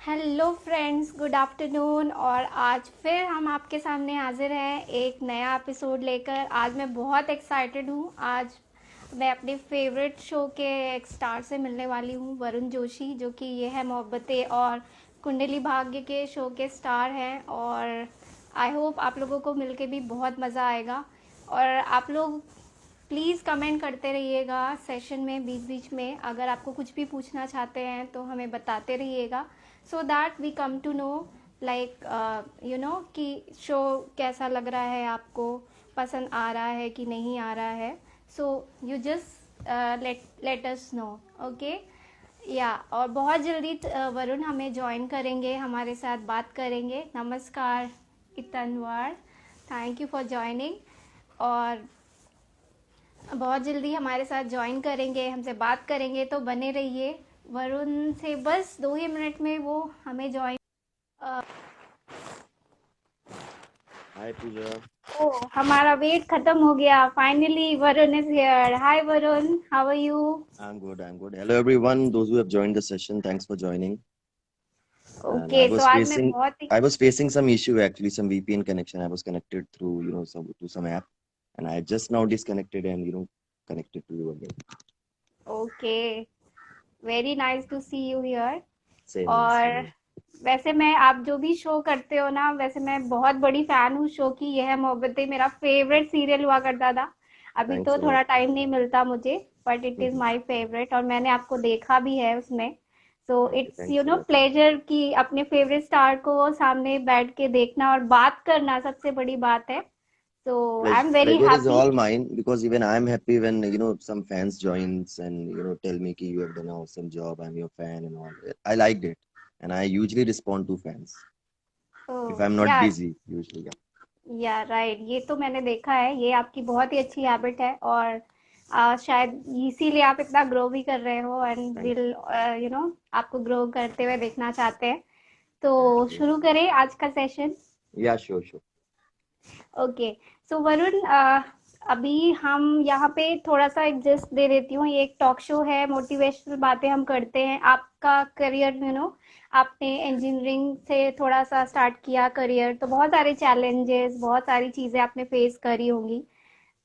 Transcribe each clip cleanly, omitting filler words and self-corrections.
Hello friends, good afternoon. और आज फिर हम आपके सामने हाजिर हैं एक नया एपिसोड लेकर। आज मैं बहुत एक्साइटेड हूँ। आज मैं अपने फेवरेट शो के एक स्टार से मिलने वाली हूँ, वरुण जोशी, जो कि ये है मोहब्बतें और कुंडली भाग्य के शो के स्टार हैं। और आई होप आप लोगों को मिलके भी बहुत मज़ा आएगा। और आप लोग प्लीज़ कमेंट करते रहिएगा सेशन में, बीच बीच में। अगर आपको कुछ भी पूछना चाहते हैं तो हमें बताते रहिएगा, so that we come to know like कि शो कैसा लग रहा है, आपको पसंद आ रहा है कि नहीं आ रहा है। So you just let us know. Okay या और बहुत जल्दी वरुण हमें ज्वाइन करेंगे, हमारे साथ बात करेंगे। नमस्कार इतनवार, थैंक यू फॉर ज्वाइनिंग। और बहुत जल्दी हमारे साथ ज्वाइन करेंगे, हमसे बात करेंगे, तो बने रहिए। वरुण से बस 2 ही मिनट में वो हमें ज्वाइन। Hi Pooja, ओ, हमारा वेट खत्म हो गया। Finally Varun is here. Hi Varun, how are you? I'm good. I'm good. Hello everyone, those who have joined the session. Thanks for joining. And okay, तो आज मैं बहुत ही I was facing some issue actually, some VPN connection. I was connected through some app, and I just now disconnected and connected to you again. Okay, very nice to see you here. Same here, same और here. वैसे मैं, आप जो भी show करते हो ना, वैसे मैं बहुत बड़ी फैन हूँ शो की। यह है मोहब्बतें मेरा फेवरेट सीरियल हुआ करता था। अभी Thanks तो a lot. थोड़ा टाइम नहीं मिलता मुझे, but it is my favourite और मैंने आपको देखा भी है उसमें। सो Okay, it's thanks a lot. Pleasure कि अपने फेवरेट स्टार को सामने बैठ के देखना और बात करना सबसे बड़ी बात है। So I am very Pleasure is happy. all mine because even I'm happy when some fans joins and tell me कि you have done an awesome job. I'm your fan and all. I liked it, and I usually respond to fans if I'm not या busy usually. Right, ये तो मैंने देखा है, ये आपकी बहुत ही अच्छी हैबिट है। और शायद इसीलिए आप इतना ग्रो भी कर रहे हो, एंड Thank विल आपको ग्रो करते हुए देखना चाहते हैं। thank तो you. शुरू करें आज का सेशन। Yeah, sure, sure. Okay, so Varun, अभी हम यहाँ पे थोड़ा सा एडजस्ट दे देती हूँ। ये एक टॉक शो है, मोटिवेशनल बातें हम करते हैं। आपका करियर आपने इंजीनियरिंग से थोड़ा सा स्टार्ट किया करियर, तो बहुत सारे चैलेंजेस, बहुत सारी चीज़ें आपने फेस करी होंगी।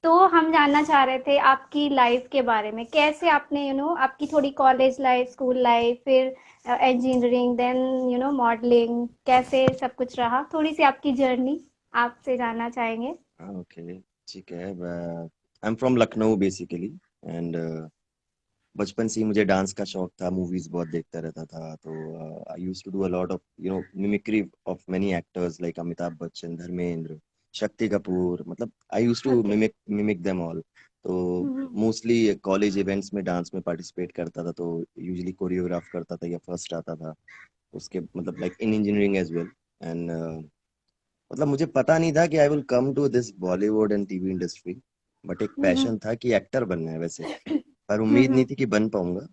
तो हम जानना चाह रहे थे आपकी लाइफ के बारे में, कैसे आपने आपकी थोड़ी कॉलेज लाइफ, स्कूल लाइफ, फिर इंजीनियरिंग, देन मॉडलिंग, कैसे सब कुछ रहा। थोड़ी सी आपकी जर्नी आपसे जानना चाहेंगे। Okay, ठीक है। I am from Lucknow basically and बचपन से ही मुझे डांस का शौक था, मूवीज बहुत देखता रहता था। तो I used to do a lot of mimicry of many actors like Amitabh Bachchan, Dharmendra, Shakti Kapoor. मतलब I used to okay. Mimic them all. तो हम्म। मोस्टली कॉलेज इवेंट्स में डांस में पार्टिसिपेट करता था, तो यूजुअली कोरियोग्राफ करता था या फर्स्ट आता था उसके, मतलब like in engineering as well. And मतलब मुझे पता नहीं था कि I will come to this Bollywood and TV industry, but एक हम्म। पैशन था कि एक्टर बनना है वैसे, पर उम्मीद नहीं हम्म। थी कि बन पाऊंगा।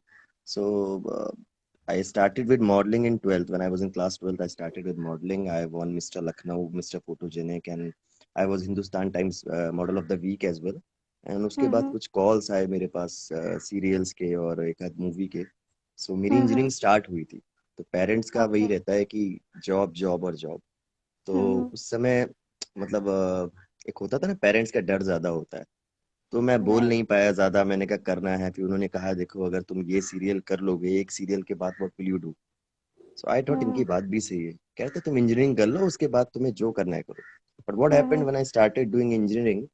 So I started with modelling in 12th। When I was in class 12th I started with modelling. I won mister Lucknow, mister photogenic, and I was Hindustan Times model of the week as well. And उसके बाद हम्म। कुछ calls आए मेरे पास serials के और एक आध movie के। सो मेरी हम्म। इंजीनियरिंग स्टार्ट हुई थी। तो पेरेंट्स का वही ओके। रहता है कि जॉब जॉब और जॉब। तो हम्म। उस समय मतलब एक होता था ना, पेरेंट्स का डर ज्यादा होता है। तो मैं बोल राइट। नहीं पाया ज्यादा। मैंने कहा करना है, फिर उन्होंने कहा देखो अगर तुम ये सीरियल कर लोगे, एक सीरियल के बाद what will you do. So I thought hmm. इनकी बात भी सही है। कहते तुम इंजीनियरिंग कर लो, उसके बाद तुम्हें जो करना है करो। But what happened hmm. When I started doing engineering,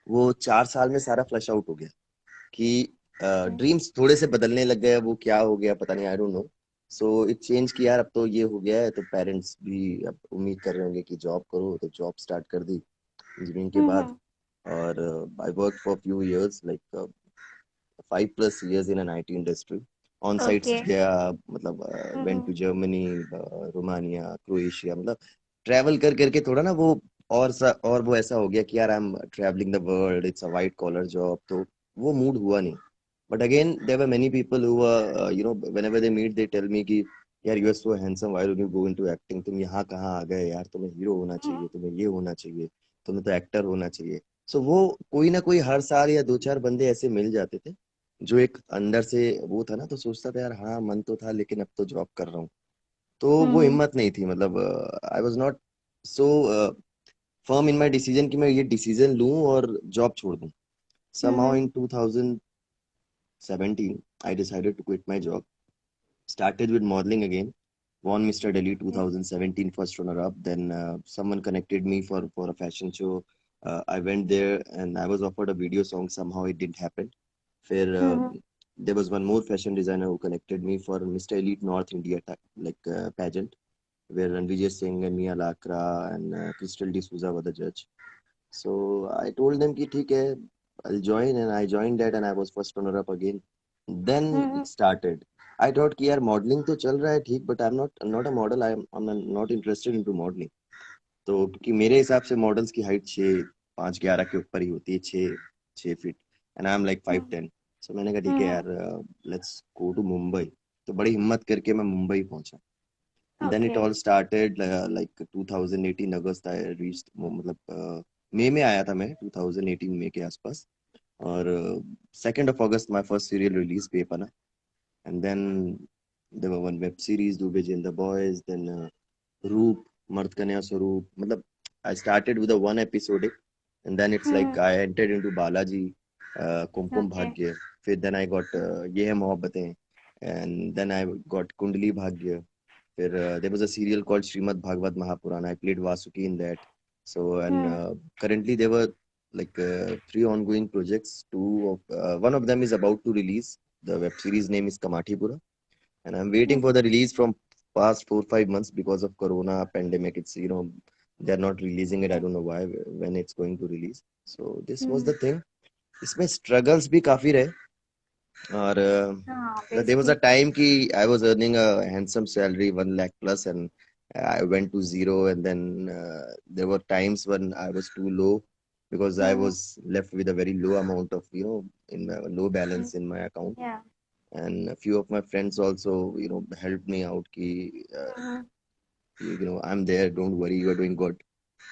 वो 4 साल में सारा फ्लश आउट हो गया कि ओके। ड्रीम्स थोड़े से बदलने लग गए। वो क्या हो गया पता नहीं, आई don't no. So it change कि यार अब तो ये हो गया है, तो पेरेंट्स भी अब उम्मीद कर रहे होंगे कि जॉब करो, तो जॉब स्टार्ट कर दी इंजीनियरिंग के बाद। हम्म। और I work for few years like 5+ years in an IT industry. On sites okay. गया, मतलब went hmm. To Germany, Romania, Croatia, मतलब ट्रैवल कर करके थोड़ा ना वो और वो ऐसा हो गया कि यार I am travelling the world, it's a white collar job. तो वो मूड हुआ नहीं। But again there were many people who whenever they meet they tell me कि यार you are so handsome, why don't you go into acting. तुम यहाँ कहाँ आ गए यार, तुम्हें हीरो होना चाहिए, तुम्हें ये होना चाहिए, तुम्हें तो एक्टर होना चाहिए। सो वो कोई ना कोई हर साल या दो चार बंदे ऐसे मिल जाते थे जो एक अंदर से वो था ना, तो सोचता था यार हाँ मन तो था, लेकिन अब तो जॉब कर रहा हूँ। तो वो हम्म हिम्मत नहीं थी, मतलब I was not so firm in my decision कि मैं ये डिसीजन लूं और जॉब छोड़ दूं. Somehow hmm in 2017 I decided to quit my job, started with modeling again, won Mr. Delhi 2017 first runner up. Then someone connected me for a fashion show. I went there and I was offered a video song. Somehow it didn't happen. ਫਿਰ हम्म there was one more fashion designer who connected me for Mr. Elite North India pageant, where Ranvijay Singh and Mia Lakra and Crystal D'Souza were the judge. So I told them कि ठीक है, I'll join, and I joined that and I was first runner up again. Then hmm it started. I thought कि यार modelling तो चल रहा है ठीक, but I'm not a model. I'm not interested into modeling. तो क्योंकि मेरे हिसाब से मॉडल्स की हाइट 6'5'11" के ऊपर ही होती है, 6 feet, and I am like 5'10". सो मैंने कहा ठीक है हम्म यार, लेट्स गो टू मुंबई. तो बड़ी हिम्मत करके मैं मुंबई पहुंचा. And then it okay all started like 2018 August I reached, मतलब मई में आया था मैं, 2018 मई के आसपास. और 2nd of August my first serial release Bepana. And then there were one web series Dube Jail the Boys, then Roop, Mard Kanya Swaroop. मतलब I started with a one episode, and then it's like hmm I entered into Balaji, Kumkum okay Bhagya. फिर then I got ये है Mohabbatein, and then I got Kundali Bhagya. फिर there was a serial called Srimad Bhagavad Mahapurana. I played Vasuki in that. So and hmm currently there were like three ongoing projects. One of them is about to release. The web series name is Kamathipura, and I'm waiting for the release from past 4 5 months because of Corona pandemic. It's they're not releasing it. I don't know why, when it's going to release. So this was hmm the thing. इसमें struggles भी काफी रहे. और हाँ there was a obviously time कि I was earning a handsome salary, 1 lakh plus, and I went to zero. And then there were times when I was too low because I hmm was left with a very low amount of, in my low balance in my account. या And a few of my friends also, helped me out कि I'm there, don't worry, you are doing good.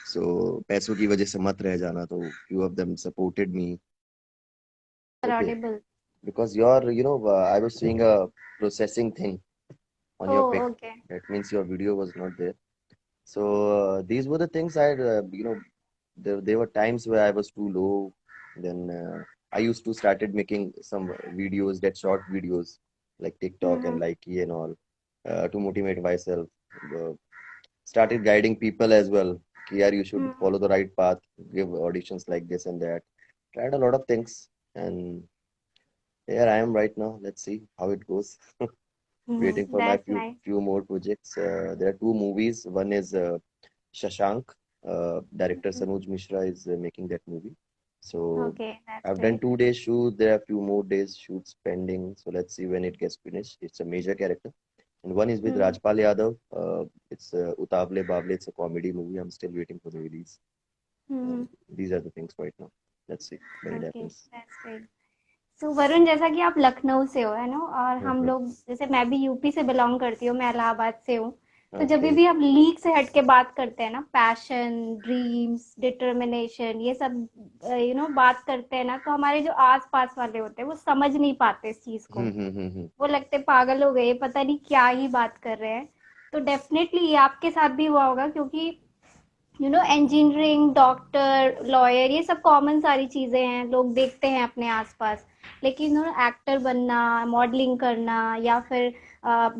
So पैसों की वजह से मत रह जाना. तो few of them supported me. Okay, audible because I was seeing a processing thing on oh your pic. Okay That means your video was not there. So these were the things there were times where I was too low. Then I used to started making some videos, that short videos like TikTok and hmm Likey and all, to motivate myself. Uh, Started guiding people as well. कि यार, you should hmm follow the right path, give auditions like this and that. Tried a lot of things, and here I am right now. Let's see how it goes. Waiting for my that's few nice few more projects. There are two movies. One is Shashank. Director Sanuj Mishra is making that movie. So okay that's I've done great 2 days shoot. There are a few more days shoots pending. So let's see when it gets finished. It's a major character. And one is with hmm Rajpal Yadav. It's Utable Bable. It's a comedy movie. I'm still waiting for the release. And hmm these are the things right now. Let's see when it okay happens. That's great so Varun जैसा कि आप लखनऊ से हो है ना और हम Mhm. लोग जैसे मैं भी यूपी से बिलोंग करती हूँ मैं इलाहाबाद से हूँ तो जब Okay. भी हम लीग से हट के बात करते हैं ना पैशन ड्रीम्स डिटर्मिनेशन ये सब बात करते हैं ना तो हमारे जो आस पास वाले होते हैं वो समझ नहीं पाते इस चीज को Hmm. वो लगते पागल हो गए पता नहीं क्या ही बात कर रहे हैं तो डेफिनेटली ये आपके साथ भी हुआ होगा क्योंकि इंजीनियरिंग डॉक्टर लॉयर ये सब कॉमन सारी चीजें हैं लोग देखते हैं अपने आसपास लेकिन एक्टर बनना मॉडलिंग करना या फिर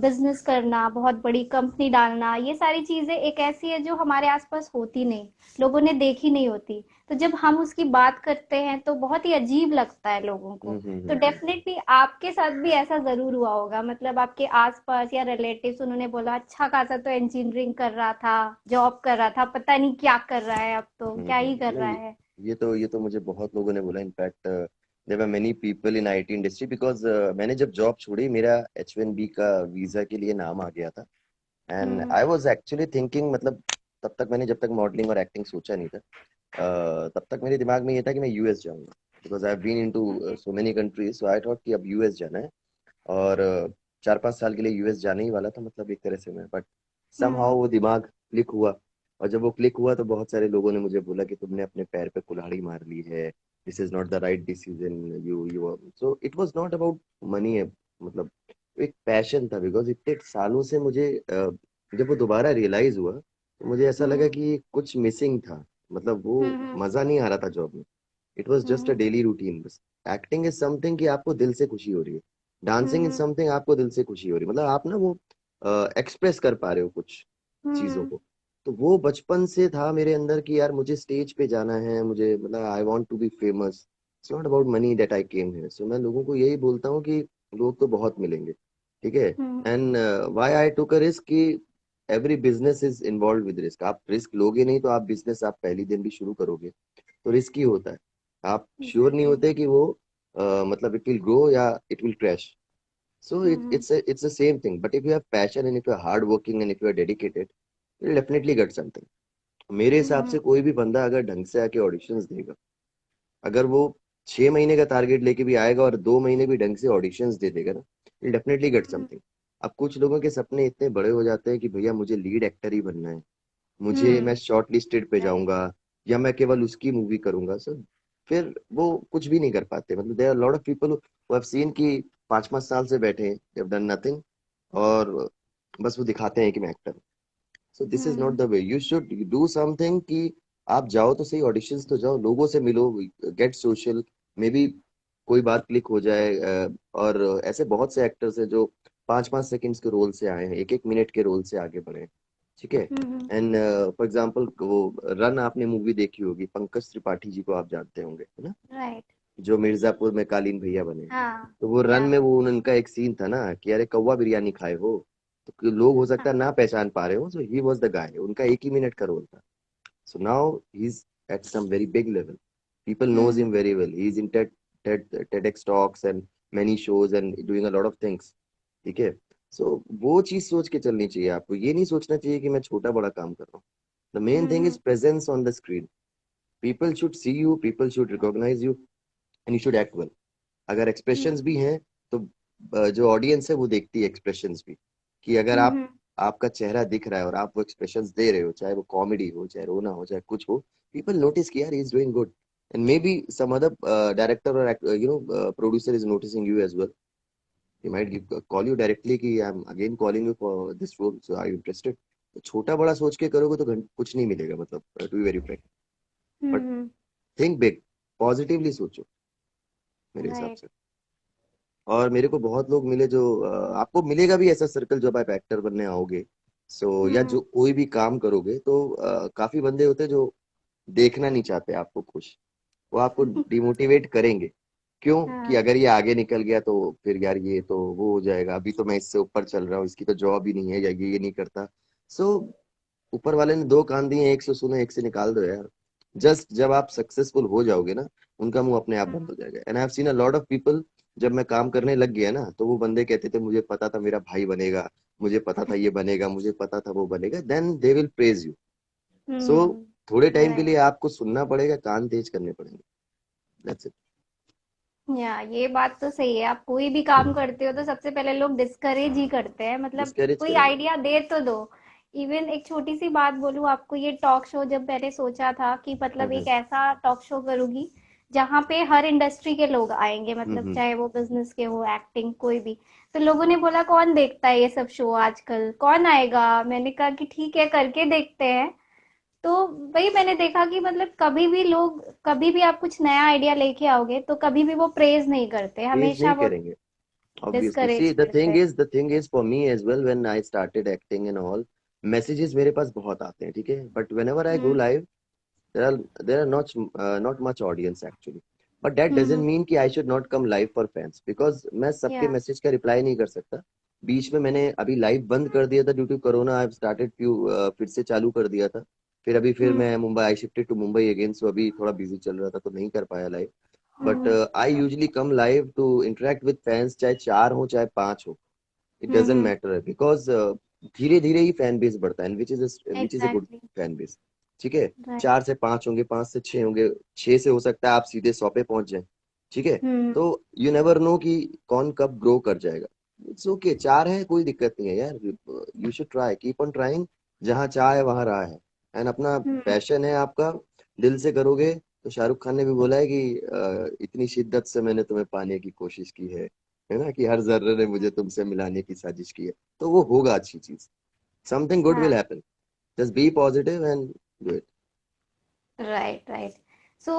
बिजनेस करना बहुत बड़ी कंपनी डालना ये सारी चीजें एक ऐसी है जो हमारे आसपास होती नहीं लोगों ने देखी नहीं होती तो जब हम उसकी बात करते हैं तो बहुत ही अजीब लगता है लोगों को तो Hmm. डेफिनेटली आपके साथ भी ऐसा जरूर हुआ होगा मतलब आपके आसपास या रिलेटिव्स उन्होंने बोला अच्छा खासा तो इंजीनियरिंग कर रहा था जॉब कर रहा था पता नहीं क्या कर रहा है अब तो क्या ही कर रहा नहीं, है ये तो मुझे बहुत लोगों ने बोला. In fact there were many people in IT industry, because मैंने जब जॉब छोड़ी मेरा H1B का वीजा के लिए नाम आ गया था. And hmm I was actually thinking, मतलब तब तक मैंने जब तक मॉडलिंग और एक्टिंग सोचा नहीं था, तब तक मेरे दिमाग में ये था कि मैं यूएस जाऊंगा. Because I have been into okay so many countries, so I thought कि अब यूएस जाना है. और 4 5 साल के लिए यूएस जाने ही वाला था, मतलब एक तरह से मैं. बट हम्म समहाउ वो दिमाग क्लिक हुआ. और जब वो क्लिक हुआ तो बहुत सारे लोगों ने मुझे बोला कि तुमने अपने पैर पे कुल्हाड़ी मार ली है, this is not the right decision. You so it was not about money है, मतलब एक पैशन था. बिकॉज इतने सालों से मुझे जब वो दोबारा रियलाइज हुआ तो मुझे ऐसा लगा हम्म कि कुछ मिसिंग था, मतलब वो हम्म मजा नहीं आ रहा था जॉब में। It was just a hmm daily routine बस। एक्टिंग इज समथिंग कि आपको दिल से खुशी हो रही है, डांसिंग इज हम्म समथिंग आपको दिल से खुशी हो रही है, मतलब आप ना वो एक्सप्रेस कर पा रहे हो कुछ चीजों हम्म को। तो वो बचपन से था मेरे अंदर कि यार मुझे स्टेज पे जाना है, मुझे मतलब I want to be famous. It's not about money that I came here. सो मैं लोगों को यही बोलता हूँ कि लोग तो बहुत मिलेंगे, ठीक है। Hmm and why I took a risk कि every business is involve with risk. आप रिस्क लोगे नहीं तो आप बिजनेस आप पहली दिन भी शुरू करोगे तो रिस्क ही होता है। आप श्योर नहीं एग्जैक्टली होते कि वो मतलब इट विल ग्रो या it will crash. So hmm it's the same thing. But if you have passion and if you are hardworking and if you are dedicated, you'll definitely get something. मेरे हिसाब हम्म से कोई भी बंदा अगर ढंग से आके ऑडिशंस देगा, अगर वो 6 महीने का टारगेट लेके भी आएगा और 2 महीने भी ढंग से ऑडिशंस दे देगा ना, will definitely get hmm something. अब कुछ लोगों के सपने इतने बड़े हो जाते हैं कि भैया मुझे लीड एक्टर ही बनना है, मुझे मैं शॉर्ट लिस्टेड पे राइट जाऊंगा या मैं केवल उसकी मूवी करूंगा सर। फिर वो कुछ भी नहीं कर पाते। मतलब there are lot of people who have seen कि 5-5 साल से बैठे हैं, दे हैव डन नथिंग, और बस वो दिखाते हैं कि मैं एक्टर हूँ। So this is not hmm the way. You should do something कि आप जाओ तो सही, ऑडिशंस तो जाओ, लोगों से मिलो, गेट सोशल, मे बी कोई बात क्लिक हो जाए। और ऐसे बहुत से एक्टर्स हैं जो 5-5 सेकंड्स के रोल से आए हैं, 1-1 मिनट के रोल से आगे बढ़े हैं, ठीक है। हम्म एंड फॉर एग्जाम्पल वो रन आपने मूवी देखी होगी, पंकज त्रिपाठी जी को आप जानते होंगे, है ना, राइट जो मिर्जापुर में कालीन भैया बने। हाँ तो वो रन या में वो उनका एक सीन था ना कि अरे कौवा बिरयानी खाए हो, तो लोग हो सकता है हाँ ना पहचान पा रहे हो। सो ही वॉज द गाय, उनका 1 ही मिनट का रोल था। So now he is at some very big level, people knows him hmm very well, he is in TEDx talks and many shows and doing a lot of things, ठीक है। सो वो चीज सोच के चलनी चाहिए आपको, ये नहीं सोचना चाहिए कि मैं छोटा बड़ा काम कर रहा हूँ। The main thing is hmm presence on the screen. People should see you, people should recognise you and you should act well. अगर एक्सप्रेशंस भी हम्म हैं तो जो ऑडियंस है वो देखती है एक्सप्रेशंस भी, कि अगर आप हम्म आपका चेहरा दिख रहा है और आप वो एक्सप्रेशंस दे रहे हो, चाहे वो कॉमेडी हो, चाहे रोना हो, चाहे कुछ हो, पीपल नोटिस कि यार he is doing good. And may be some other director और producer is noticing you as well. He might call you directly कि I am again calling you for this role, so are you interested. तो छोटा बड़ा सोच के करोगे तो कुछ नहीं मिलेगा, मतलब to be very frank. But hmm think big, positively सोचो मेरे हिसाब राइट से। और मेरे को बहुत लोग मिले जो आपको मिलेगा भी ऐसा सर्कल जब आप एक्टर बनने आओगे। सो या जो हम्म कोई भी काम करोगे तो काफी बंदे होते हैं जो देखना नहीं चाहते आपको खुश, वो आपको डिमोटिवेट करेंगे। क्यों कि हाँ अगर ये आगे निकल गया तो फिर यार ये तो वो हो जाएगा, अभी तो मैं इससे ऊपर चल रहा हूँ, इसकी तो जॉब ही नहीं है या ये नहीं करता। सो ऊपर वाले ने दो कान दिए, एक से सुनो एक से निकाल दो यार। जस्ट जब आप सक्सेसफुल हो जाओगे ना, उनका मुंह अपने आप बंद हो जाएगा। And I have seen a lot of people, जब मैं काम करने लग गया ना तो वो बंदे कहते थे मुझे पता था मेरा भाई बनेगा, मुझे पता था ये बनेगा, मुझे पता था वो बनेगा, then they will praise you. So थोड़े टाइम के राइट लिए आपको सुनना पड़ेगा, कान तेज करने पड़ेंगे, दैट्स इट। या ये बात तो सही है। आप कोई भी काम करते हो तो सबसे पहले लोग डिस्करेज ही करते हैं, मतलब डिस्करेज कोई करेंगे। आइडिया दे तो दो। इवन एक छोटी सी बात बोलूं आपको, ये टॉक शो जब मैंने सोचा था कि मतलब एक हम्म ऐसा टॉक शो करूंगी जहाँ पे हर इंडस्ट्री के लोग आएंगे, हम्म मतलब हम्म चाहे वो बिजनेस के हो, एक्टिंग, कोई भी। तो लोगों ने बोला कौन देखता है ये सब शो आजकल, कौन आएगा। मैंने कहा कि ठीक है, करके देखते हैं। तो वही मैंने देखा कि मतलब कभी भी लोग, कभी भी आप कुछ नया आइडिया लेके आओगे तो कभी भी वो प्रेज नहीं करते, प्रेज हमेशा नहीं वो करेंगे obviously। see डिस्करेज the करते हैं। thing is for me as well, when I started acting and all, messages मेरे पास बहुत आते हैं, ठीक है, but whenever I go hmm live, there are not much audience actually, but that doesn't hmm mean कि I should not come live for fans, because मैं सबके या मैसेज का रिप्लाई नहीं कर सकता। बीच में मैंने अभी लाइव बंद कर दिया था due to corona, I started few, फिर से चालू कर दिया था। फिर हम्म मैं Mumbai, I shifted to Mumbai again, so अभी थोड़ा बिजी चल रहा था तो नहीं कर पाया live. But hmm I usually come live to interact with fans, चाहे 4 हो चाहे 5 हो, it doesn't hmm matter, because धीरे धीरे ही फैन बेस बढ़ता है, which is a good exactly fan base, ठीक है। राइट 4 से 5 होंगे, 5 से 6 होंगे, 6 से हो सकता है आप सीधे 100 पे पहुंच जाए, ठीक है। हम्म तो यू नेवर नो कि कौन कब ग्रो कर जाएगा। इट्स ओके, 4 है कोई दिक्कत नहीं है यार, you should try, keep on trying. जहाँ चाह है वहां राह है। एंड अपना हम्म पैशन है आपका, दिल से करोगे तो शाहरुख खान ने भी बोला है कि इतनी शिद्दत से मैंने तुम्हें पाने की कोशिश की है ना, कि हर जर्रे ने मुझे तुमसे मिलाने की साजिश की है, तो वो होगा अच्छी चीज। समथिंग गुड विल हाँ। Happen, just be positive and do it. Right, right. So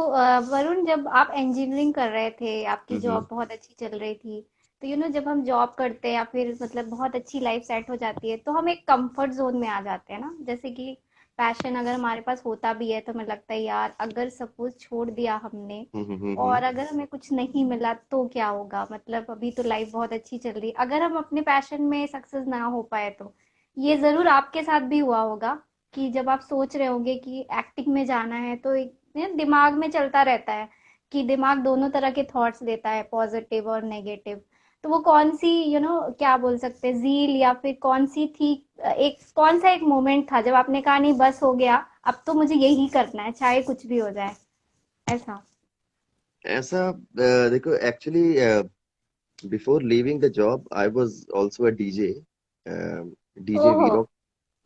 Varun, जब आप इंजीनियरिंग कर रहे थे, आपकी हम्म जॉब बहुत अच्छी चल रही थी, तो जब हम जॉब करते हैं या फिर मतलब बहुत अच्छी लाइफ सेट हो जाती है, तो हम एक कंफर्ट जोन में आ जाते हैं ना। जैसे कि पैशन अगर हमारे पास होता भी है तो हमें लगता है यार, अगर सपोज छोड़ दिया हमने हम्म। और अगर हमें कुछ नहीं मिला तो क्या होगा, मतलब अभी तो लाइफ बहुत अच्छी चल रही है, अगर हम अपने पैशन में सक्सेस ना हो पाए तो। ये जरूर आपके साथ भी हुआ होगा कि जब आप सोच रहे होंगे कि एक्टिंग में जाना है, तो एक दिमाग में चलता रहता है कि दिमाग दोनों तरह के थॉट्स देता है, पॉजिटिव और नेगेटिव। तो वो कौन सी क्या बोल सकते हैं, जील या फिर कौन सी थी, एक कौन सा एक मोमेंट था जब आपने कहा नहीं बस हो गया, अब तो मुझे यही करना है चाहे कुछ भी हो जाए, ऐसा? ऐसा देखो, actually before leaving the job I was also a DJ, DJ ओहो। वीरॉक,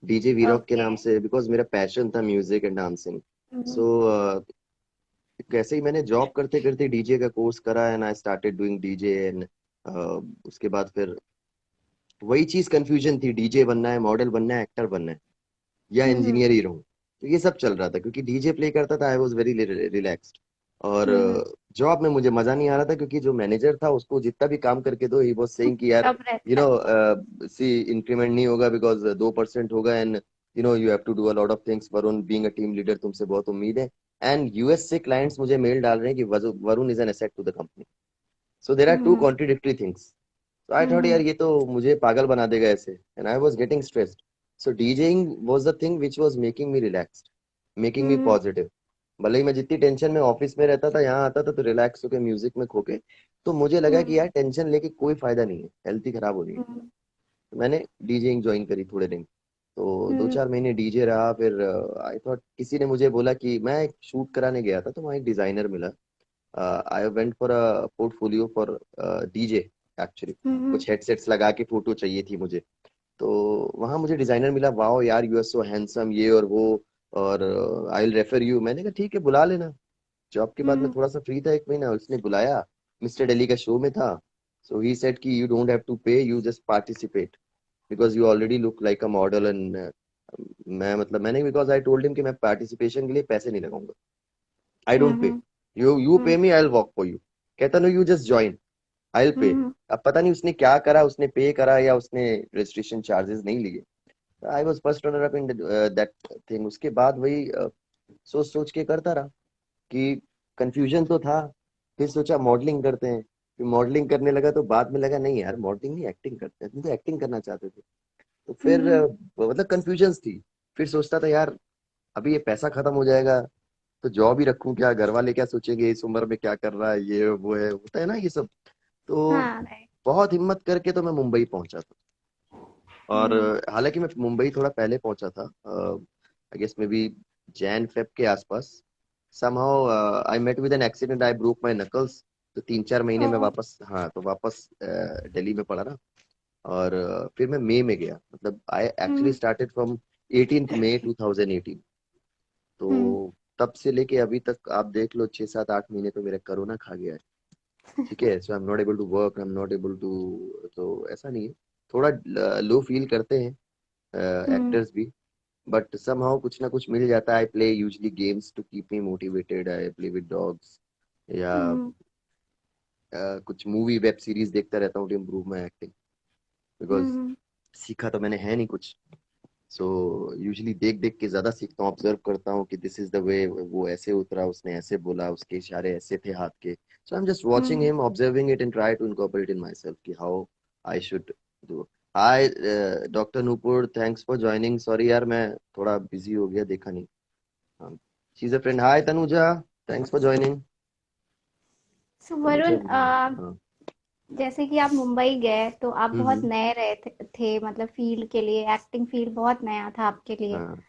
डीजे वीरॉक के ओके। नाम से, बिकॉज मेरा पैशन था म्यूजिक एंड डांसिंग। हम्म। सो कैसे ही मैंने जॉब करते करते डीजे का कोर्स करा and I started doing DJ and उसके बाद फिर वही चीज कंफ्यूजन थी, डीजे बनना है, मॉडल बनना है, एक्टर बनना है, या हम्म। इंजीनियर ही रहूं। तो ये सब चल रहा था क्योंकि डीजे प्ले करता था, आई वॉज वेरी रिलैक्स्ड। और हम्म। जॉब में मुझे मजा नहीं आ रहा था क्योंकि जो मैनेजर था उसको जितना भी काम करके दो, ही वाज सेइंग कि यार सब यू रहता नो है। सी इंक्रीमेंट नहीं होगा बिकॉज 2% होगा, and you have to do a lot of things, Varun being a team leader तुमसे बहुत उम्मीद है। एंड यूएस से क्लाइंट्स मुझे मेल डाल रहे हैं कि Varun is an asset to the company. So there are to hmm. Contradictory things. So I thought hmm. यार ये तो मुझे पागल बना देगा ऐसे, and I was getting stressed. So DJing was the thing which was making me relaxed, making me hmm. Positive. भले ही मैं जितनी टेंशन में ऑफिस में रहता था, यहाँ आता था तो रिलैक्स होकर म्यूजिक में खोके, तो मुझे लगा कि हम्म। यार टेंशन लेके कोई फायदा नहीं है, हेल्थ ही खराब हो रही है। हम्म। तो मैंने डीजेइंग ज्वाइन करी थोड़े दिन। तो दो हम्म। चार महीने डीजे रहा, फिर आई थॉट, किसी ने मुझे बोला कि मैं एक शूट कराने गया था तो वहाँ एक डिजाइनर मिला। I went for a portfolio for DJ actually. Hmm. कुछ हेडसेट्स लगा के फोटो चाहिए थी मुझे। तो वहां मुझे डिजाइनर मिला, वाओ यार यू आर सो हैंडसम, ये और वो, और आई विल रेफर यू। मैंने कहा ठीक है, बुला लेना। जॉब के बाद मैं हम्म। थोड़ा सा फ्री था एक महीना, उसने बुलाया, मिस्टर दिल्ली का शो में था। सो ही सेड कि यू डोंट हैव टू पे, you just participate because you already look like a model and मैं मतलब मैंने, बिकॉज आई टोल्ड हिम कि मैं पार्टिसिपेशन के लिए पैसे नहीं लगाऊंगा, I don't pay, hmm. You pay hmm. Me, I will work for you. कहता no, you just join, I will pay. Hmm. अब पता नहीं उसने क्या करा, उसने पे करा या उसने रजिस्ट्रेशन चार्जेस नहीं लिए। I was first runner up in that thing. उसके बाद वही सोच सोच के करता रहा कि कंफ्यूजन तो था। फिर सोचा मॉडलिंग करते हैं, फिर मॉडलिंग करने लगा तो बाद में लगा नहीं यार, मॉडलिंग नहीं, एक्टिंग करते हैं। तुम तो एक्टिंग करना चाहते थे। तो फिर हम्म। मतलब कंफ्यूजन थी। फिर सोचता था यार, अभी ये पैसा खत्म हो जाएगा तो जॉब ही रखूं क्या, घर वाले क्या सोचेंगे, इस उम्र में क्या कर रहा है, ये वो है, होता है ना ये सब। तो हाँ, राइट। बहुत हिम्मत करके तो मैं मुंबई पहुंचा था। और हम्म। हालांकि मैं मुंबई थोड़ा पहले पहुंचा था, I guess maybe Jan Feb के आसपास। Somehow I met with an accident, I broke my knuckles. तो 3-4 महीने में ओ। वापस, हाँ तो वापस दिल्ली में पड़ा ना। और फिर मैं मई में गया, मतलब I actually hmm. Started from 18th मई 2018। हम्म। तो तब से लेके अभी तक आप देख लो, 6-7-8 महीने तो मेरा कोरोना खा गया है। ठीक है, so I am not able to work, I am not able to. तो ऐसा नहीं है, थोड़ा लो फील करते हैं हम्म। एक्टर्स भी, बट समहाउ कुछ ना कुछ मिल जाता है। I play usually games to keep me motivated, I play with dogs, या हम्म। कुछ मूवी वेब सीरीज देखता रहता हूँ to improve my acting, because hmm. सीखा तो मैंने है नहीं कुछ। सो यूजली देख देख के ज्यादा सीखता हूँ, ऑब्जर्व करता हूँ कि दिस इज द वे, वो ऐसे उतरा, उसने ऐसे बोला, उसके इशारे ऐसे थे हाथ के। So I am just watching hmm. Him, observing it and try to incorporate in my self कि how I should do. Hi doctor Nupur, thanks for joining. Sorry यार मैं थोड़ा बिजी हो गया, देखा नहीं। हाँ, she is a friend. Hi Tanuja, thanks for joining. So Tanuja Varun, भी है। हाँ। जैसे कि आप मुंबई गए तो आप बहुत हम्म। नए रहे थे मतलब फील्ड के लिए, एक्टिंग फील्ड बहुत नया था आपके लिए। हाँ।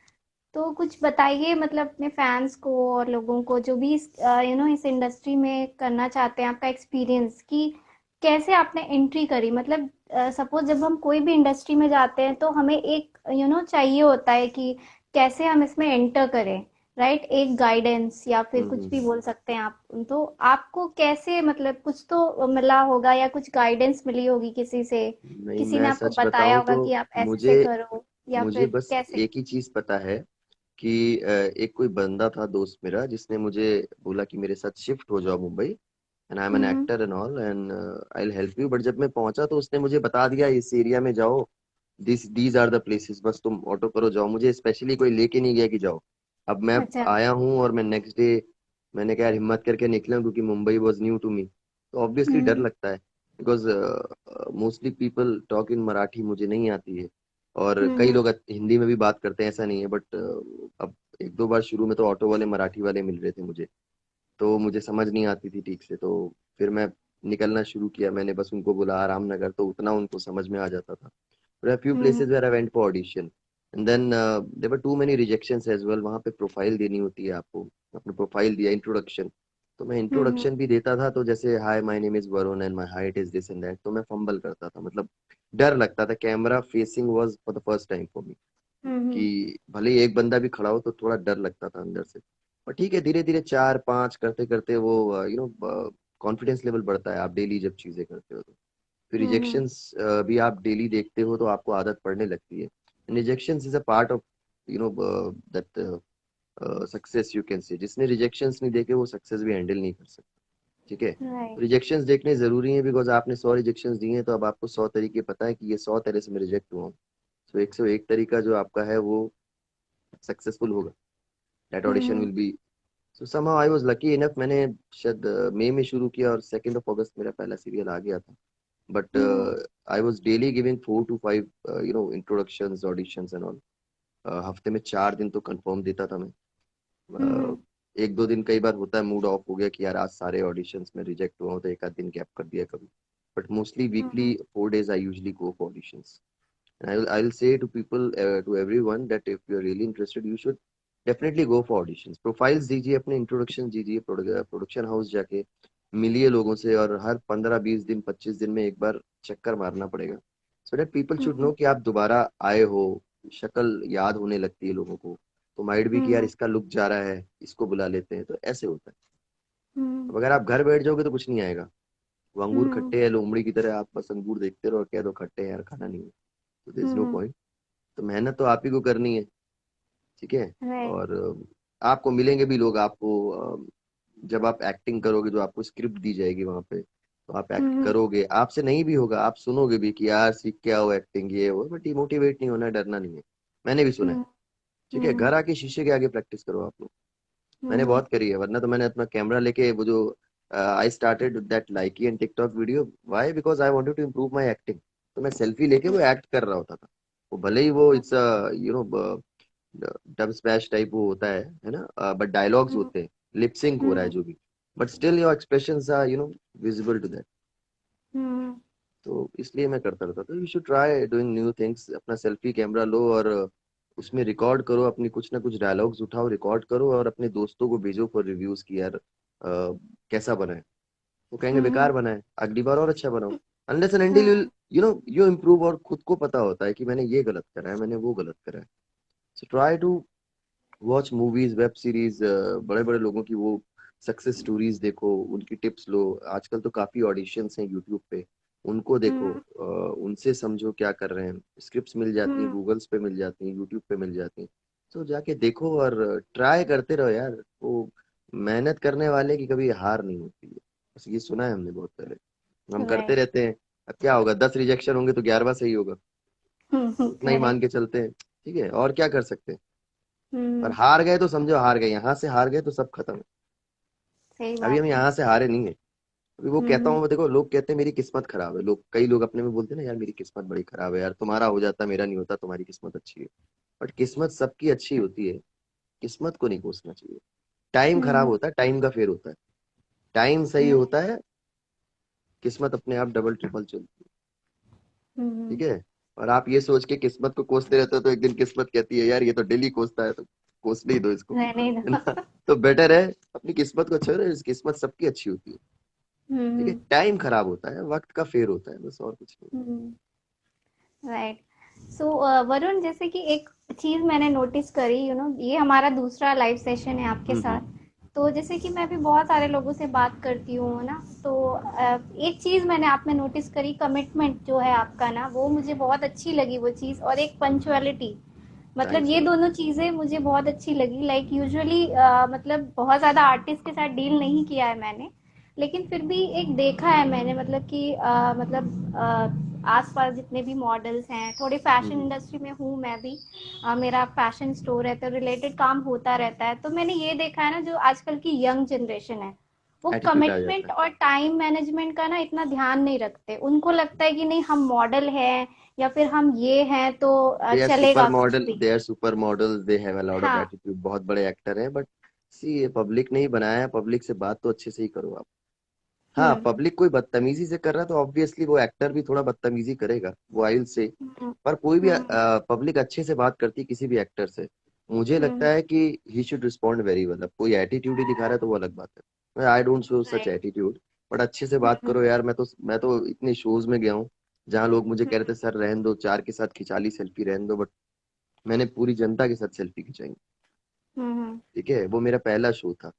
तो कुछ बताइए मतलब अपने फैंस को और लोगों को जो भी इस इस इंडस्ट्री में करना चाहते हैं, आपका एक्सपीरियंस कि कैसे आपने एंट्री करी, मतलब सपोज जब हम कोई भी इंडस्ट्री में जाते हैं तो हमें एक चाहिए होता है कि कैसे हम इसमें एंटर करें, राइट? एक गाइडेंस या फिर कुछ भी हम्म। बोल सकते हैं आप। तो आपको कैसे, मतलब कुछ तो मिला होगा या कुछ गाइडेंस मिली होगी किसी से, नहीं, किसी ने मैं आपको सच बताया बताऊं होगा तो कि आप ऐसे मुझे ऐसे करो। या मुझे फिर बस कैसे? एक ही चीज पता है कि एक कोई बंदा था दोस्त मेरा जिसने मुझे बोला कि मेरे साथ शिफ्ट हो जाओ Mumbai, and I am an hmm. Actor and all and I will help you. But जब मैं पहुंचा तो उसने मुझे बता दिया इस एरिया में जाओ, दीज आर द प्लेसेस, बस तुम ऑटो करो जाओ। मुझे स्पेशली कोई लेके नहीं गया कि जाओ। अब मैं अच्छा। आया हूँ और मैं नेक्स्ट डे मैंने कहा यार हिम्मत करके निकला क्योंकि Mumbai was new to me. तो ऑब्वियसली डर हम्म। लगता है because mostly people talk in Marathi, मुझे नहीं आती है। और कई हम्म। लोग हिंदी में भी बात करते हैं, ऐसा नहीं है, बट अब एक दो बार शुरू में तो ऑटो वाले मराठी वाले मिल रहे थे मुझे, तो मुझे समझ नहीं आती थी ठीक से। तो फिर मैं निकलना शुरू किया, मैंने बस उनको बोला आराम नगर, तो उतना उनको समझ में आ जाता था। There are few hmm. places where I went for audition and then there were too many rejections as well। वहाँ पे प्रोफाइल देनी होती है आपको, अपना प्रोफाइल दिया, इंट्रोडक्शन। तो मैं हम्म। इंट्रोडक्शन भी देता था, तो जैसे hi my name is Varun and my height is this and that, तो मैं फंबल करता था, मतलब डर लगता था। Camera facing was for the first time for me, hmm. कि भले ही एक बंदा भी खड़ा हो तो थोड़ा डर लगता था अंदर से। पर ठीक है, धीरे धीरे चार पांच करते करते वो कॉन्फिडेंस लेवल बढ़ता है, आप डेली जब चीजें करते हो तो। फिर हम्म। रिजेक्शंस भी आप डेली देखते हो तो आपको आदत पड़ने लगती है। Rejections is a part of that success you can say. जिसने रिजेक्शंस नहीं देखे वो सक्सेस भी हैंडल नहीं कर सकता। ठीक है, राइट। रिजेक्शंस देखने जरूरी है बिकॉज आपने 100 रिजेक्शंस दिए हैं तो अब आपको 100 तरीके पता है कि ये 100 तरह से मैं रिजेक्ट हुआ हूँ। तो 101 तरीका जो आपका है वो सक्सेसफुल होगा, that audition hmm. Will be. So somehow I was lucky enough, मैंने शायद मई में शुरू किया और 2 अगस्त मेरा पहला सीरियल आ गया था। But hmm. I was daily giving 4 to 5 introductions, auditions and all। हफ्ते में 4 दिन तो कंफर्म देता था मैं। हम्म। एक दो दिन कई बार होता है मूड ऑफ हो गया कि यार आज सारे ऑडिशंस में रिजेक्ट हुआ हूं, तो एक आध दिन गैप कर दिया कभी। But mostly weekly hmm. 4 days I usually go for auditions. And I'll say to people, to everyone, that if you're really interested, you should definitely go for auditions। Profiles दीजिए, अपने इंट्रोडक्शन दीजिए, production house जाके मिलिए लोगों से, और हर 15 20 दिन 25 दिन में एक बार चक्कर मारना पड़ेगा, so that people should know hmm. कि आप दोबारा आए हो। शक्ल याद होने लगती है लोगों को, तो माइट भी कि यार हम्म। इसका लुक जा रहा है, इसको बुला लेते हैं, तो ऐसे होता है। हम्म। अब अगर आप घर बैठ जाओगे तो कुछ नहीं आएगा। वो अंगूर हम्म। खट्टे है, लोमड़ी की तरह आप बस अंगूर देखते रहो और कह दो खट्टे हैं यार, खाना नहीं है, तो there is no hmm. Point. तो मेहनत तो आप ही को करनी है। ठीक है। राइट। और आपको मिलेंगे भी लोग, आपको जब आप एक्टिंग करोगे, जो आपको स्क्रिप्ट दी जाएगी वहां पे, तो आप एक्ट हम्म। करोगे, आपसे नहीं भी होगा, आप सुनोगे भी कि यार सीख के आओ एक्टिंग, ये वो, बट डिमोटिवेट नहीं होना है, डरना नहीं है। मैंने भी सुना है। हम्म। ठीक है, हम्म। घर आके शीशे के आगे प्रैक्टिस करो आप लोग। मैंने हम्म। बहुत करी है, वरना तो मैंने अपना कैमरा लेके वो जो I started that Likee and TikTok video, why because I wanted to improve my acting. तो मैं सेल्फी लेके वो एक्ट कर रहा होता था। वो भले ही वो इट्स डब स्मैश टाइप वो होता है ना, बट डायलॉग्स हम्म। होते हैं, लिप सिंक हो रहा है हम्म। जो भी, but still your expressions are visible to that. Hmm. तो इसलिए मैं करता रहता। तो you should try doing new things. अपना सेल्फी कैमरा लो और उसमें रिकॉर्ड करो, अपनी कुछ ना कुछ डायलॉग्स उठाओ, रिकॉर्ड करो और अपने दोस्तों को भेजो फॉर रिव्यूज की यार कैसा बना है। वो कहेंगे हम्म। बेकार बना है, अगली बार और अच्छा बनाओ। Unless and until hmm. You improve, और खुद को पता होता है कि मैंने ये गलत करा है, मैंने वो गलत करा है। So try to watch movies, web series, बड़े बड़े लोगों की वो सक्सेस स्टोरीज देखो, उनकी टिप्स लो। आजकल तो काफी ऑडिशंस हैं यूट्यूब पे, उनको देखो, हम्म। उनसे समझो क्या कर रहे हैं। स्क्रिप्ट्स मिल जाती हैं, हम्म। गूगल्स पे मिल जाती हैं, यूट्यूब पे मिल जाती हैं। तो जाके देखो और ट्राई करते रहो यार। वो मेहनत करने वाले की कभी हार नहीं होती है, बस ये सुना है हमने बहुत पहले। हम करते राइट। रहते हैं, अब क्या होगा, 10 रिजेक्शन होंगे तो 11वां सही होगा, तो उतना ही मान करेक्ट। के चलते हैं। ठीक है, और क्या कर सकते हैं। पर हम्म। हार गए तो समझो हार गए, यहाँ से हार गए तो सब खत्म है। सही अभी हम बात है। यहाँ से हारे नहीं है। अभी वो कहता हम्म। हूँ, देखो लोग कहते हैं मेरी किस्मत खराब है, लोग, कई लोग अपने में बोलते हैं ना यार मेरी किस्मत बड़ी खराब है यार, तुम्हारा हो जाता मेरा नहीं होता, तुम्हारी किस्मत अच्छी है। बट किस्मत सबकी अच्छी होती है, किस्मत को नहीं कोसना चाहिए। टाइम खराब हम्म। होता है, टाइम का फेर होता है। टाइम सही हम्म। होता है, किस्मत अपने आप डबल ट्रिपल चलती है। हम्म। ठीक है। और आप ये सोच के किस्मत को कोसते रहते हो तो एक दिन किस्मत कहती है यार ये तो डेली कोसता है, तो कोसने ही दो इसको, रहने है दो। ना। तो बेटर है अपनी किस्मत को छोड़ो, किस्मत सबकी अच्छी होती है। ठीक है, हम्म। टाइम खराब होता है, वक्त का फेर होता है, बस और कुछ नहीं। हम्म। राइट। सो वरुण, जैसे कि एक चीज मैंने नोटिस करी, ये हमारा दूसरा लाइव सेशन है आपके हम्म। साथ। तो जैसे कि मैं भी बहुत सारे लोगों से बात करती हूँ ना, तो एक चीज़ मैंने आप में नोटिस करी, कमिटमेंट जो है आपका ना, वो मुझे बहुत अच्छी लगी वो चीज़, और एक पंचुअलिटी, मतलब थैंक्स ये अ लॉट। दोनों चीज़ें मुझे बहुत अच्छी लगी। लाइक यूजुअली मतलब बहुत ज़्यादा आर्टिस्ट के साथ डील नहीं किया है मैंने, लेकिन फिर भी एक देखा है मैंने, मतलब कि मतलब आसपास जितने भी मॉडल्स हैं, थोड़ी फैशन हम्म। इंडस्ट्री में हूँ मैं भी, मेरा फैशन स्टोर है तो रिलेटेड काम होता रहता है, तो मैंने ये देखा है ना, जो आजकल की यंग जनरेशन है, वो एटीट्यूड आ जाता कमिटमेंट है। और टाइम मैनेजमेंट का ना इतना ध्यान नहीं रखते। उनको लगता है कि नहीं, हम मॉडल हैं या फिर हम ये हैं तो चलेगा कुछ भी। They are super model, they have a lot of हाँ। एटीट्यूड, बहुत बड़े एक्टर हैं, बट सी ये पब्लिक नहीं बनाया है, पब्लिक से बात तो अच्छे से ही करो आप। हाँ, हम्म। पब्लिक कोई बदतमीजी से कर रहा है तो ऑब्वियसली वो एक्टर भी थोड़ा बदतमीजी करेगा, वो आई विल से। हम्म। पर कोई भी हम्म। पब्लिक अच्छे से बात करती है किसी भी एक्टर से, मुझे लगता हम्म। है कि he should respond very well. अब कोई एटीट्यूड ही दिखा रहा है तो वो अलग बात है, I don't show such right. Attitude. But अच्छे से बात हम्म। करो यार। मैं तो इतने शोज में गया हूँ जहाँ लोग मुझे कह रहे थे हम्म। सर रहने दो, चार के साथ खिंचा ली सेल्फी, रहने दो, बट मैंने पूरी जनता के साथ सेल्फी खिंचाई। हम्म। ठीक है, वो मेरा पहला शो था।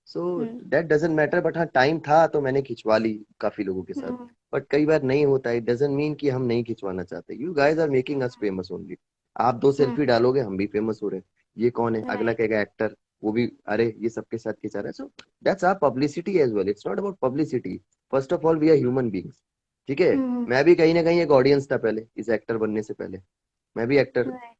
सो हम्म। दैट डजेंट मैटर, बट हाँ टाइम था तो मैंने खिंचवा ली काफी लोगों के साथ। हम्म। बट कई बार नहीं होता, इट डजेंट मीन कि हम नहीं खिंचवाना चाहते। You guys are making us famous only. आप दो हम्म। सेल्फी डालोगे हम भी फेमस हो रहे हैं। ये कौन है, अगला राइट। कहेगा एक्टर, वो भी अरे ये सबके साथ खिंचा रहा है। So that's our publicity as well, it's not about publicity. First of all we are human beings. ठीक है, हम्म। मैं भी कहीं ना कहीं एक ऑडियंस था पहले, इस एक्टर बनने से पहले। मैं भी एक्टर राइट।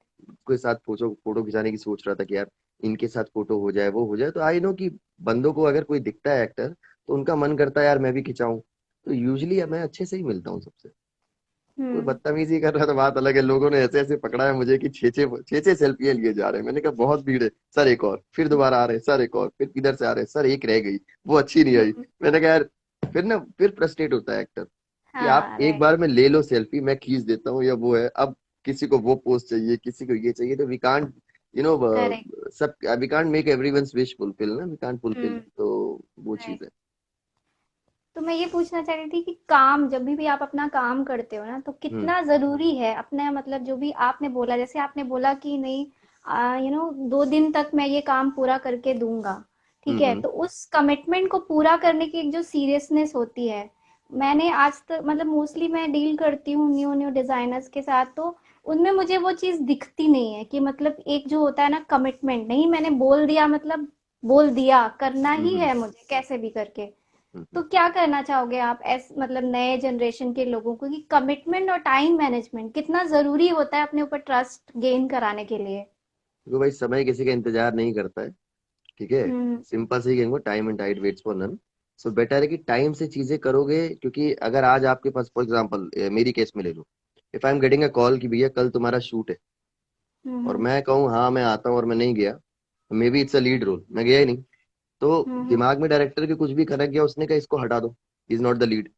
के साथ फोटो फोटो खिंचाने की सोच रहा था कि यार इनके साथ फोटो हो जाए, वो हो जाए। तो आई नो कि बंदों को अगर कोई दिखता है एक्टर तो उनका मन करता है यार मैं भी खिंचाऊं। तो यूजुअली मैं अच्छे से ही मिलता हूँ सबसे। कोई हम्म। बदतमीजी कर रहा है तो बात अलग है। लोगों ने ऐसे ऐसे पकड़ा है मुझे कि छे छे सेल्फियां लिए जा रहे हैं। मैंने कहा बहुत भीड़ है सर, एक और, फिर दोबारा आ रहे हैं सर, एक और, फिर किधर से आ रहे हैं सर, एक रह गई, वो अच्छी नहीं आई। हम्म। मैंने कहा यार, फिर फ्रस्ट्रेट होता है एक्टर कि आप हाँ। एक राइट। बार में ले लो सेल्फी, मैं खींच देता हूँ, या वो है अब किसी को वो पोस्ट चाहिए, किसी को ये चाहिए, तो we can't you know correct. सब, we can't make everyone's wish fulfil ना, वी कांट फुलफिल, हम्म। तो वो चीज राइट। है। तो मैं ये पूछना चाह रही थी कि काम, जब भी आप अपना काम करते हो ना, तो हम्म कितना ज़रूरी है अपना, मतलब जो भी आपने बोला, जैसे आपने बोला कि नहीं, 2 दिन तक मैं ये काम पूरा करके दूंगा, ठीक है, हम्म तो उस कमिटमेंट को पूरा करने की एक जो सीरियसनेस होती है, मैंने आज तक, मतलब मोस्टली मैं डील करती हूँ न्यू न्यू डिजाइनर्स के साथ, तो उनमें मुझे वो चीज़ दिखती नहीं है कि मतलब एक जो होता है ना कमिटमेंट, नहीं मैंने बोल दिया मतलब बोल दिया, करना हम्म ही हम्म है मुझे कैसे भी करके। हम्म। तो क्या करना चाहोगे आप मतलब नए जनरेशन के लोगों को, कि कमिटमेंट और टाइम मैनेजमेंट कितना जरूरी होता है अपने ऊपर ट्रस्ट गेन कराने के लिए? देखो भाई, समय किसी का इंतजार नहीं करता है। ठीक है, हम्म। सिंपल से ही कहेंगे, time and tide waits for none. So better है कि टाइम से चीजें करोगे, क्योंकि अगर आज आपके पास फॉर एग्जांपल मेरी केस में ले लो, if I am getting a call कि भैया कल तुम्हारा शूट है, और हम्म। मैं कहूँ हाँ मैं आता हूँ और मैं नहीं गया, maybe it's a lead role, मैं गया ही नहीं, तो हम्म। दिमाग में डायरेक्टर के कुछ भी खनक गया, उसने कहा इसको हटा दो, इज नॉट द लीड,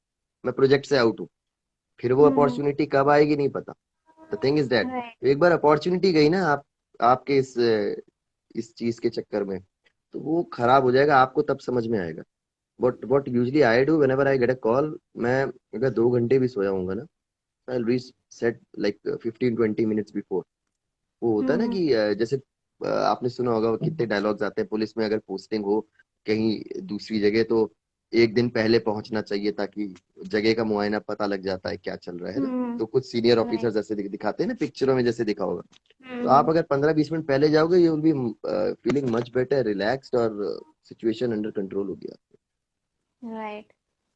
मैं प्रोजेक्ट से आउट हूँ। फिर वो हम्म। अपॉर्चुनिटी कब आएगी नहीं पता। The thing is that, right. एक बार अपॉर्चुनिटी गई ना, आप आपके इस चीज के चक्कर में, तो वो खराब हो जाएगा, आपको तब समझ में आएगा। what usually I do whenever I get a call, मैं अगर 2 घंटे भी सोया हूँगा ना, I'll reach set like 15-20 minutes before। वो होता है ना हम्म। कि जैसे आपने सुना होगा कितने डायलॉग्स आते हैं पुलिस में, अगर पोस्टिंग हो कहीं दूसरी जगह तो एक दिन पहले पहुंचना चाहिए, ताकि जगह का मुआयना पता लग जाता है क्या चल रहा है ना। हम्म। तो कुछ सीनियर राइट। ऑफिसर्स ऐसे दिखाते हैं ना पिक्चरों में, जैसे दिखा होगा। तो आप हम्म। अगर 15-20 मिनट पहले जाओगे, you will be feeling much better, relaxed, और सिचुएशन अंडर कंट्रोल होगी। राइट।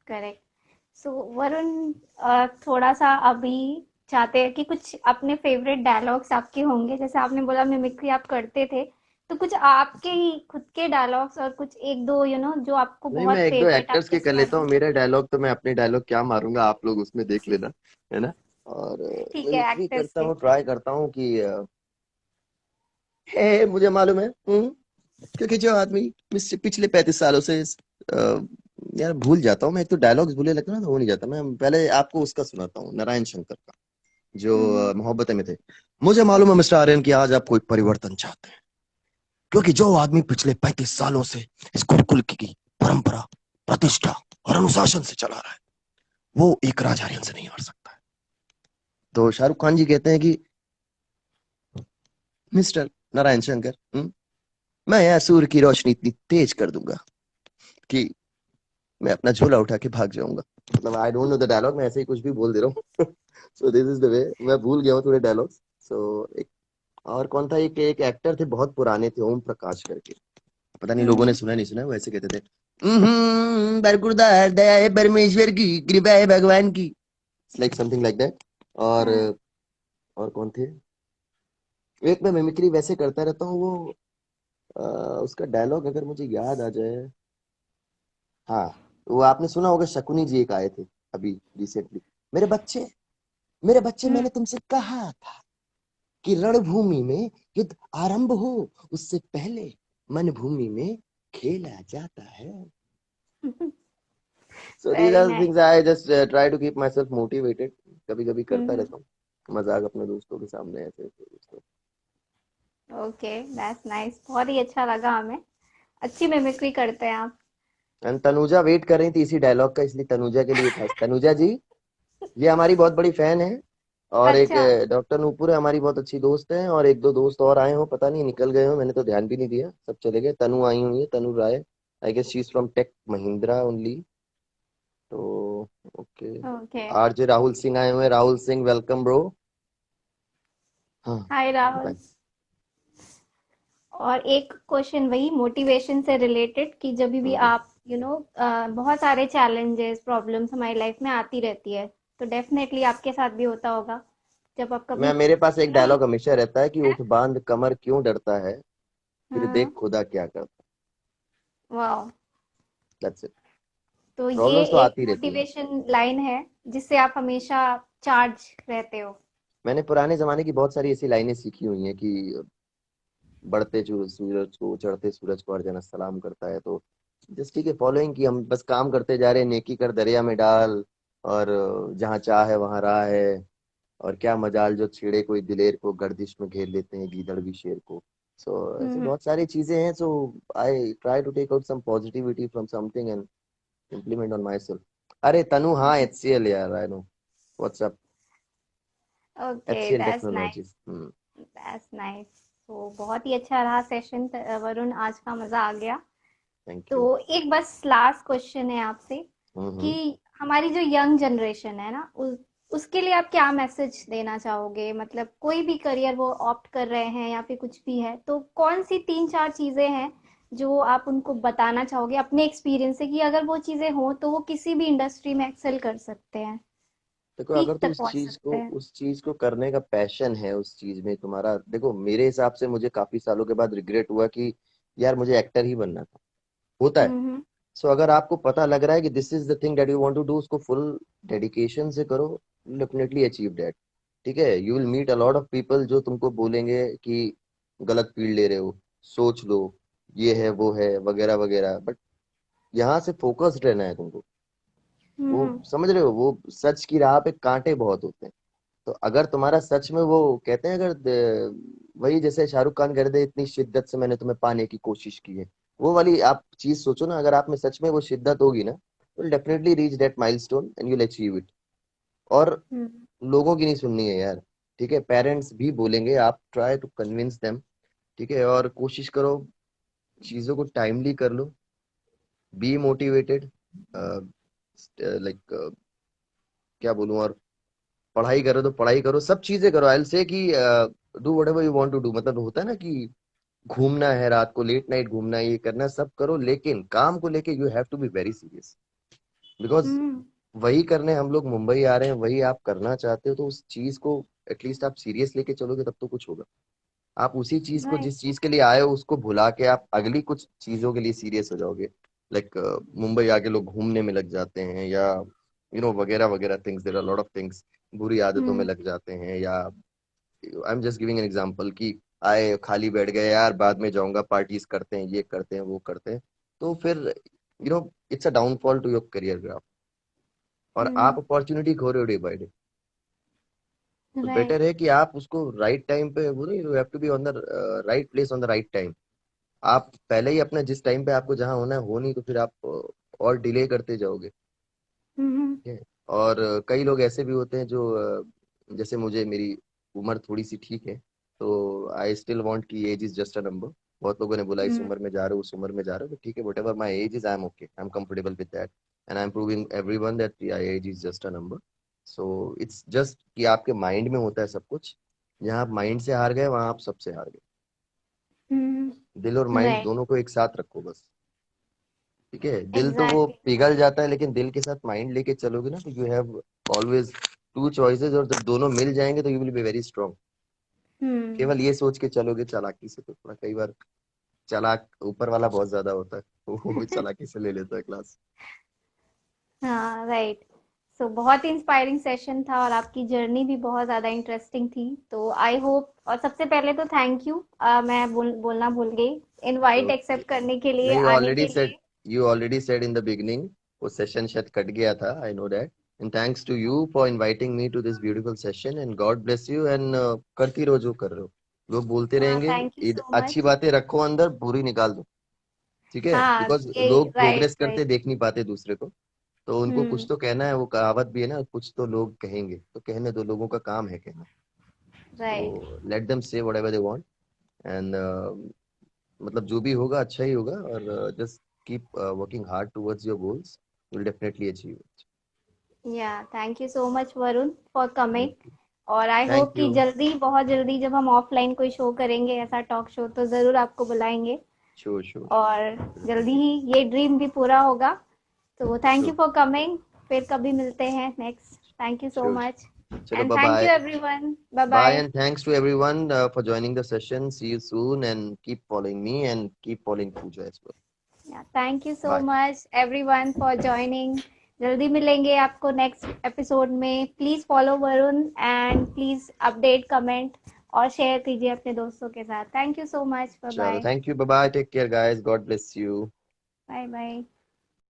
करेक्ट। सो वरुण, थोड़ा सा अभी चाहते हैं कि कुछ अपने फेवरेट डायलॉग्स आपके होंगे, जैसे आपने बोला मिमिक्री आप करते थे, तो कुछ आपके ही खुद के डायलॉग्स और कुछ एक दो जो आपको नहीं, मैं बहुत एक दो फेवरेट एक्टर्स आपके के कर लेता स्टाइल। हूँ, मेरा डायलॉग तो मैं अपने डायलॉग क्या मारूंगा, आप लोग उसमें देख लेना, है ना। और ठीक है, मिमिक्री एक्टर्स करता के। हूँ, ट्राई करता हूँ कि हे मुझे मालूम है, क्योंकि जो आदमी पिछले 35 सालों से यार भूल जाता हूँ मैं, एक तो डायलॉग्स भूले लगता है ना, तो हो नहीं जाता। मैं पहले आपको उसका सुनाता हूँ, नारायण शंकर का, जो हम्म। मोहब्बतें में थे। मुझे मालूम है मिस्टर आर्यन कि आज आप कोई परिवर्तन चाहते हैं, क्योंकि जो आदमी पिछले 35 सालों से इस गुरुकुल की परंपरा, प्रतिष्ठा और अनुशासन से चला रहा है, वो एक राजारियन से नहीं हार सकता है। तो शाहरुख खान जी कहते हैं कि मिस्टर नारायण शंकर, मैं यहाँ सूर्य की रोशनी इतनी तेज कर दूंगा कि मैं अपना झोला उठा के भाग जाऊंगा। मतलब I don't know the dialogue, मैं ऐसे ही कुछ भी बोल दे रहा हूँ। So this is the way, मैं भूल गया हूँ थोड़े डायलॉग्स। सो एक और कौन था, एक एक एक्टर थे बहुत पुराने थे, ओम प्रकाश करके, पता नहीं लोगों ने हम्म। सुना नहीं सुना, वो ऐसे कहते थे, बरकुरदार दया है परमेश्वर की, कृपा है भगवान की, लाइक समथिंग लाइक दैट। और हाँ। और कौन थे, एक मैं मिमिक्री वैसे करता रहता हूँ, वो अ, उसका डायलॉग अगर मुझे याद आ जाए, हाँ, वो आपने सुना होगा, शकुनी जी एक आए थे अभी रिसेंटली, मेरे बच्चे, मेरे बच्चे, हम्म। मैंने तुमसे कहा था कि रणभूमि में युद्ध आरंभ हो, उससे पहले मन भूमि में खेला जाता है। So these very are nice. Things I just try to keep myself motivated, कभी कभी करता हम्म। रहता हूँ मजाक अपने दोस्तों के सामने ऐसे ऐसे दोस्तों। ओके, दैट्स नाइस, बहुत ही अच्छा लगा हमें। अच्छी मिमिक्री करते हैं आप। एंड तनुजा वेट कर रही थी इसी डायलॉग का, इसलिए तनुजा के लिए था, तनुजा जी, ये हमारी बहुत बड़ी फैन है। और एक अच्छा। डॉक्टर नूपुर है, हमारी बहुत अच्छी दोस्त है, और एक दो दोस्त और आए हो, पता नहीं निकल गए हो, मैंने तो ध्यान भी नहीं दिया, सब चले गए। तनु आई हुई है, Tanu Rai, I guess she is from Tech Mahindra only. तो okay. Okay. RJ Rahul Singh आए हुए हैं, राहुल सिंह वेलकम ब्रो। हाँ, हाय राहुल। बाय। और एक क्वेश्चन वही मोटिवेशन से रिलेटेड कि जब भी हम्म। आप बहुत सारे चैलेंजेस प्रॉब्लम्स हमारी लाइफ में आती रहती है, तो डेफिनेटली आपके साथ भी होता होगा जब आप कभी मैं, मेरे पास एक यू डायलॉग हमेशा रहता है कि उठ बांध कमर क्यों डरता है, फिर देख नो। खुदा क्या करता वाह। है। That's it. तो ये प्रॉब्लम्स तो एक आती रहती हैं। मोटिवेशन लाइन है जिससे आप हमेशा चार्ज रहते हो। मैंने पुराने जमाने की बहुत सारी ऐसी लाइनें सीखी हुई हैं कि बढ़ते सूरज को, चढ़ते सूरज को अर्जन सलाम करता है, तो जस्ट ठीक है, फॉलोइंग की, हम बस काम करते जा रहे हैं, नेकी कर दरिया में डाल, और जहाँ चाह है वहां राह है, और क्या मजाल जो छेड़े कोई दिलेर को, गर्दिश में घेर लेते हैं गीदड़ भी शेर को। सो ऐसे हम्म। बहुत सारी चीजें हैं। So I try to take out some positivity from something and implement on my self. अरे तनु, हाँ, HCL यार, I know, what's up, okay, HCL that's nice. Technologies. That's nice. तो बहुत ही अच्छा रहा सेशन वरुण, आज का मजा आ गया। थैंक तो यू। एक बस लास्ट क्वेश्चन है आपसे कि हम्म। हमारी जो यंग जनरेशन है ना, उसके लिए आप क्या मैसेज देना चाहोगे? मतलब कोई भी करियर वो ऑप्ट कर रहे हैं या फिर कुछ भी है, तो कौन सी तीन चार चीजें हैं जो आप उनको बताना चाहोगे अपने एक्सपीरियंस से कि अगर वो चीजें हों तो वो किसी भी इंडस्ट्री में एक्सेल कर सकते हैं, देखो, अगर पीक तो तक पहुंच सकते हैं। उस चीज को करने का पैशन है, उस चीज में तुम्हारा, देखो मेरे हिसाब से मुझे काफी सालों के बाद रिग्रेट हुआ कि यार मुझे एक्टर ही बनना था, होता है। हम्म। सो अगर आपको पता लग रहा है कि this is the thing that you want to do, उसको फुल डेडिकेशन से करो, डेफिनेटली अचीव दैट। ठीक है, you will meet a lot of people जो तुमको बोलेंगे कि गलत फील्ड ले रहे हो, सोच लो, ये है वो है वगैरह वगैरह, बट यहाँ से फोकस्ड रहना है तुमको। वो हम्म। समझ रहे हो, वो सच की राह पे कांटे बहुत होते हैं। तो अगर तुम्हारा सच में, वो कहते हैं, अगर वही जैसे शाहरुख खान कह रहे थे, इतनी शिद्दत से मैंने तुम्हें पाने की कोशिश की है, वो वाली आप चीज सोचो ना, अगर आप में सच में वो शिद्दत होगी ना, तो definitely reach that milestone and you'll achieve it. और हम्म। लोगों की नहीं सुननी है यार। ठीक है, पेरेंट्स भी बोलेंगे, आप ट्राई टू कन्विंस देम। ठीक है, और कोशिश करो, चीजों को टाइमली कर लो, बी मोटिवेटेड, लाइक क्या बोलूं, और पढ़ाई करो तो पढ़ाई करो, सब चीजें करो, आई विल से कि do whatever you want to do, मतलब होता है ना कि घूमना है, रात को लेट नाइट घूमना है, ये करना है, सब करो, लेकिन काम को लेके you have to be very serious, because hmm. वही करने हम लोग मुंबई आ रहे हैं, वही आप करना चाहते हो, तो उस चीज को एटलीस्ट आप सीरियस लेके चलोगे तब तो कुछ होगा। आप उसी चीज को, राइट। जिस चीज के लिए आए हो, उसको भुला के आप अगली कुछ चीजों के लिए सीरियस हो जाओगे। लाइक मुंबई आके लोग घूमने में लग जाते हैं, या वगैरह वगैरह things, there are lot of things, बुरी आदतों में हम्म। लग जाते हैं, या I am just giving an example कि आए खाली बैठ गए, यार बाद में जाऊंगा, पार्टीज करते हैं, ये करते हैं वो करते हैं, तो फिर it's a downfall to your career graph, और आप हम्म। अपॉर्चुनिटी खो रहे हो डे बाय डे। तो राइट। बेटर है कि आप उसको राइट टाइम पे, वो नहीं, you have to be on the right place on the right time. आप पहले ही अपना, जिस टाइम पे आपको जहां होना है हो नहीं, तो फिर आप और डिले करते जाओगे। हम्म। ठीक है? और कई लोग ऐसे भी होते हैं जो जैसे मुझे, मेरी उम्र थोड़ी सी ठीक है, तो आई स्टिल वांट कि age is just a number, बहुत लोगों ने बोला इस हम्म उम्र में जा रहे हो, उस उम्र में जा रहे हो, ठीक है, whatever my age is, I am okay, I am comfortable with that, and I M proving everyone that your age is just a number. So it's just कि आपके माइंड में होता है सब कुछ। जहाँ आप माइंड से हार गए वहां आप सबसे हार गए। दिल और माइंड राइट। दोनों को एक साथ रखो बस। ठीक है, दिल तो वो एग्जैक्टली। पिघल जाता है, लेकिन दिल के साथ माइंड लेके चलोगे ना, तो you have always two choices, और जब दोनों मिल जाएंगे तो you will be very strong. Hmm. केवल ये सोच के चलोगे चालाकी से तो थोड़ा, कई बार चालाक ऊपर वाला बहुत ज्यादा होता है वो भी चालाकी से ले लेता है क्लास। हाँ राइट। सो बहुत ही इंस्पायरिंग सेशन था और आपकी जर्नी भी बहुत ज़्यादा इंटरेस्टिंग थी। तो आई होप, और सबसे पहले तो थैंक यू, मैं बोलना भूल गई, इनवाइट ओके, एक्सेप्ट करने के लिए, नहीं, आने ऑलरेडी के सेड, लिए। You already said in the beginning, वो सेशन शायद कट गया था, I know that. And thanks to you for inviting me to this beautiful session, and God bless you, and करती रहो जो कर रहे हो। लोग बोलते हाँ रहेंगे, थैंक यू सो अच्छी मच। बातें रखो अंदर, बुरी निकाल दो। ठीक है, हाँ बिकॉज यही, लोग राइट प्रोग्रेस करते राइट। देख नहीं पाते दूसरे को, तो उनको कुछ हम्म। तो कहना है, वो कहावत भी है ना, कुछ तो लोग कहेंगे, तो कहने दो, लोगों का काम है कहना। राइट। तो let them say whatever they want, and मतलब जो भी होगा अच्छा ही होगा, और just keep working hard towards your goals, will definitely achieve it. या thank you so much Varun for coming. Thank you. और आई होप थैंक कि यू। जल्दी, बहुत जल्दी जब हम ऑफलाइन कोई शो करेंगे, ऐसा टॉक शो, तो ज़रूर आपको बुलाएंगे। Sure sure sure. और बिल्कुल जल्दी बिल्कुल। ही ये ड्रीम भी पूरा होगा। तो thank you sure for coming. फिर कभी मिलते हैं next. Thank you so sure. Much. चलो, and bye thank you bye. Everyone, bye Bye, bye. and thanks to everyone for joining the session. See you soon, and keep following me and keep following Pooja as well. Thank you so Bye. Much everyone for joining. जल्दी मिलेंगे आपको next episode में। Please follow Varun and please update, comment और share कीजिए अपने दोस्तों के साथ। Thank you so much, bye Chalo, bye. thank you. Bye bye. Take care, guys. God bless you. Bye bye.